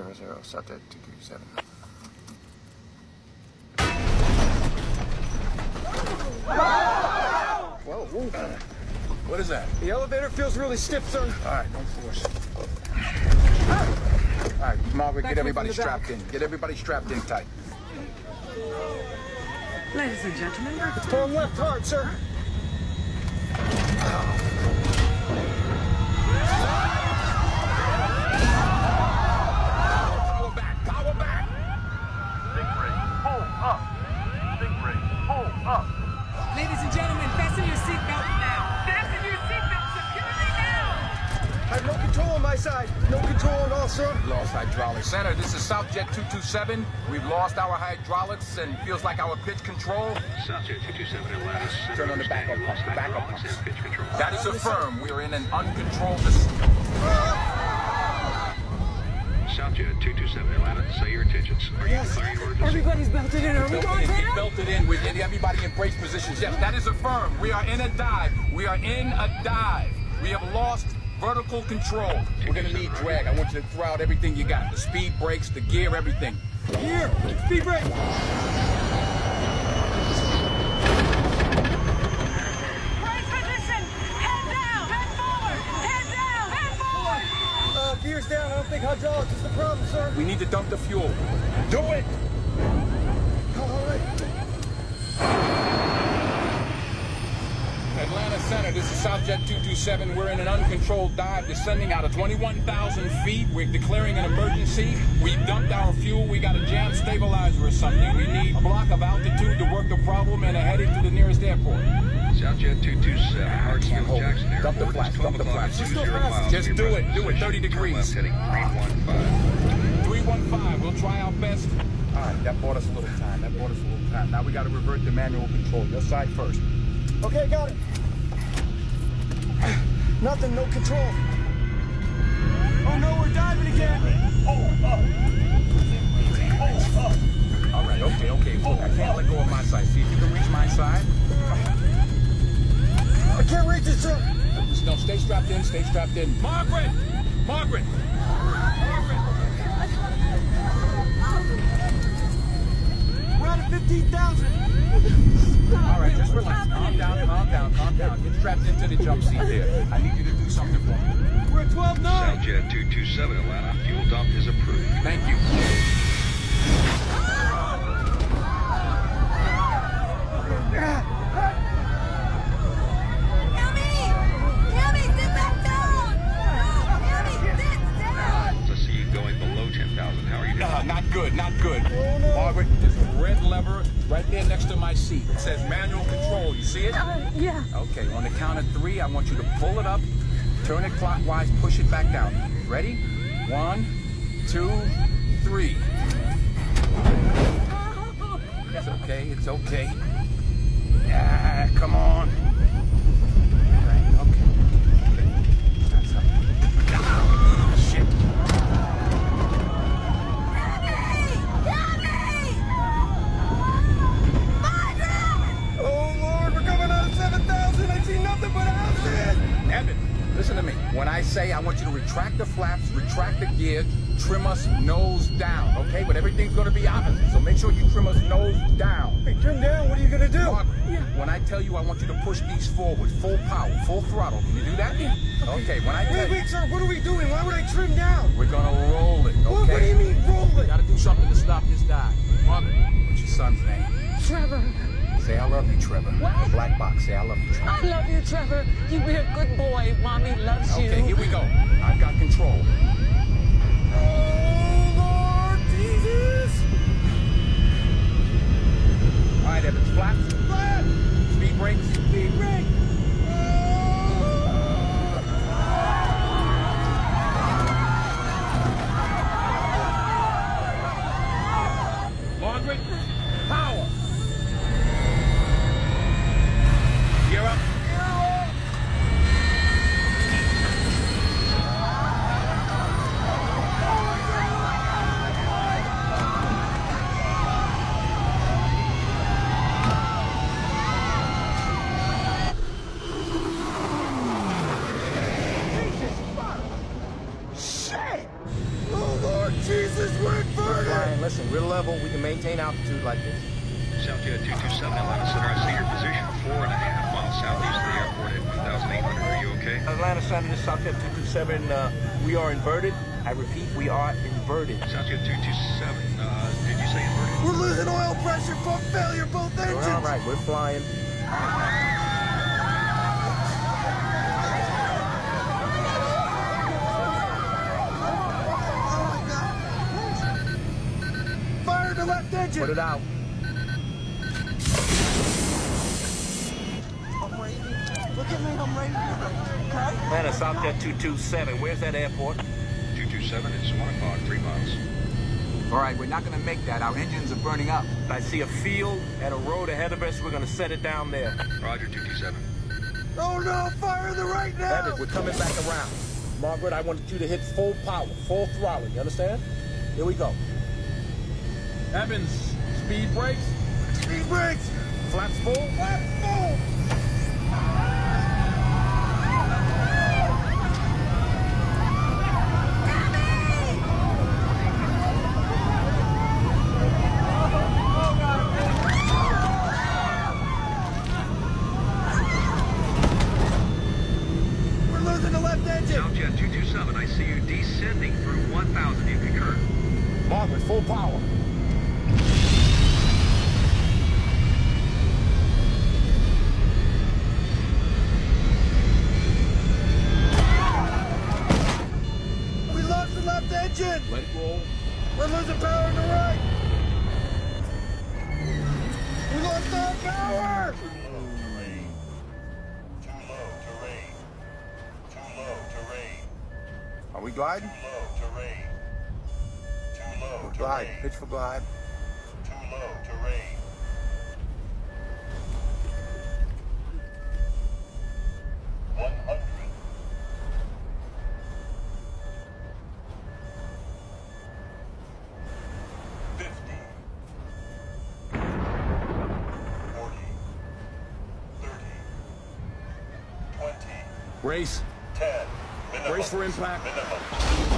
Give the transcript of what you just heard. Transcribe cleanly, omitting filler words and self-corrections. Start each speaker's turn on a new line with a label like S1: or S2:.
S1: 00, subject 227.
S2: Whoa, whoa.
S1: What is that?
S2: The elevator feels really stiff, sir.
S1: All right, don't force it. All right, Margaret, get everybody strapped in. Get everybody strapped in tight.
S3: Ladies and gentlemen,
S2: Turn left hard, sir.
S1: Power back, power back.
S4: Stingray, pull up. Stingray, pull up.
S3: ladies and gentlemen, fasten your seatbelt now. Fasten your seatbelt securely now.
S2: I have no control on my side. No control at all, sir.
S1: Lost hydraulics. Center, this is Southjet 227. We've lost our hydraulics and feels like our pitch control.
S5: Southjet 227 Atlantis.
S1: Turn on the backup pumps, the backup pumps.
S5: And pitch control.
S1: That is affirmed. We are in an uncontrolled...
S5: Southjet 227 Atlantis, say your intentions. Are you declaring your emergency?
S3: Everybody's belted in. Are we going
S1: Keep
S3: down?
S1: belted in. We're getting everybody in brace positions. Yes, that is affirmed. We are in a dive. We are in a dive. We have lost vertical control. We're going to need drag. I want you to throw out everything you got. The speed brakes, the gear, everything.
S2: Here, speed brake.
S3: Brace position. Head down. Head forward. Head down. Head forward.
S2: Gears down. I don't think hydraulics is the problem, sir.
S1: We need to dump the fuel. Do it!
S2: All right.
S1: Atlanta Center, this is Southjet 227. We're in an uncontrolled dive descending out of 21,000 feet. We're declaring an emergency. We've dumped our fuel. We got a jam stabilizer or something. We need a block of altitude to work the problem and are heading to the nearest airport.
S5: Southjet 227, Hartsfield, Jackson Airport.
S1: Dump the flaps, dump the flaps. Just do it, 30 degrees.
S5: Heading 315.
S1: 315, we'll try our best. All right, that bought us a little time. Now we got to revert to manual control. Your side first.
S2: Okay, got it. Nothing, no control. Oh no, we're diving again.
S1: All right, okay. Look, I can't let go of my side. See if you can reach my side.
S2: I can't reach it, sir.
S1: No, stay strapped in, Margaret!
S2: We're at 15,000.
S1: All right, just relax. Calm down. Get strapped into the jump seat there. I need you to do something for me.
S2: We're at 12.9.
S5: Southjet 227 Atlanta, fuel dump is approved.
S1: Thank you.
S6: Helmy, sit back down! Helmy, sit down!
S5: I see you going below 10,000. How are you doing?
S1: Not good.
S2: Oh, no.
S1: Margaret, there's a red lever right there next to my seat. It says manual control. You see it?
S3: Yeah.
S1: Okay, on the count of 3, I want you to pull it up, turn it clockwise, push it back down. Ready? 1, 2, 3. It's okay. Yeah, come on. Okay. That's up. Ah, shit.
S2: Oh Lord, we're coming out of 7,000. I see nothing but houses.
S1: Evan, listen to me. When I say I want you to retract the flaps, retract the gear, trim us nose down, okay? But everything's going to be opposite, so make sure you trim us nose down.
S2: Hey, turn down. What are you gonna do?
S1: Margaret, when I tell you I want you to push these forward, full power, full throttle, can you do that? Yeah. Okay, when I tell
S2: Wait, sir. What are we doing? Why would I trim down?
S1: we're going to roll it, okay?
S2: What do you mean roll
S1: We
S2: it?
S1: got to do something to stop this dive. Margaret, what's your son's name?
S3: Trevor.
S1: Say I love you, Trevor.
S3: What?
S1: The black box, say I love you, Trevor.
S3: I love you, Trevor. You be a good boy. Mommy loves you.
S1: Okay, here we go. I've got control.
S2: Oh Lord Jesus!
S1: All right, Evans, flaps,
S2: Flat!
S1: speed brakes.
S2: Speed brake!
S1: Margaret, power. Gear up.
S2: Jesus, we're inverted!
S7: Brian, listen, we're level. We can maintain altitude like this.
S5: Southjet 227, Atlanta Center. I see your position 4.5 miles southeast of the airport at 1,800. Are you okay?
S7: Atlanta Center, this is Southjet 227. We are inverted. I repeat, we are inverted.
S5: Southjet 227, did you say inverted?
S2: We're losing oil pressure, pump failure, both engines!
S7: We're all right, we're flying.
S2: Fire the left engine!
S7: Put it out.
S2: I'm ready. Look at me, I'm ready. Okay?
S7: Atlanta, Southjet 227. Where's that airport?
S5: 227, it's 1 o'clock, 3 miles.
S1: All right, we're not going to make that. Our engines are burning up.
S7: I see a field and a road ahead of us. We're going to set it down there.
S5: Roger, 227.
S2: Oh no, fire the right now!
S7: Evans, we're coming back around. Margaret, I wanted you to hit full power, full throttle. You understand? Here we go.
S1: Evans, speed brakes.
S2: Speed brakes!
S7: Flaps full.
S2: Flaps full!
S5: Southjet 227, I see you descending through 1,000. You concur?
S7: Margaret, full power.
S2: We lost the left engine!
S1: Let it roll.
S2: We're losing power on the right! We lost our power!
S7: Are we gliding? Glide. Pitch for glide.
S4: Too low terrain. 100. 50. 40. 30. 20.
S1: Brace.
S4: 10. Minimum.
S1: Brace for impact.
S4: Minimum.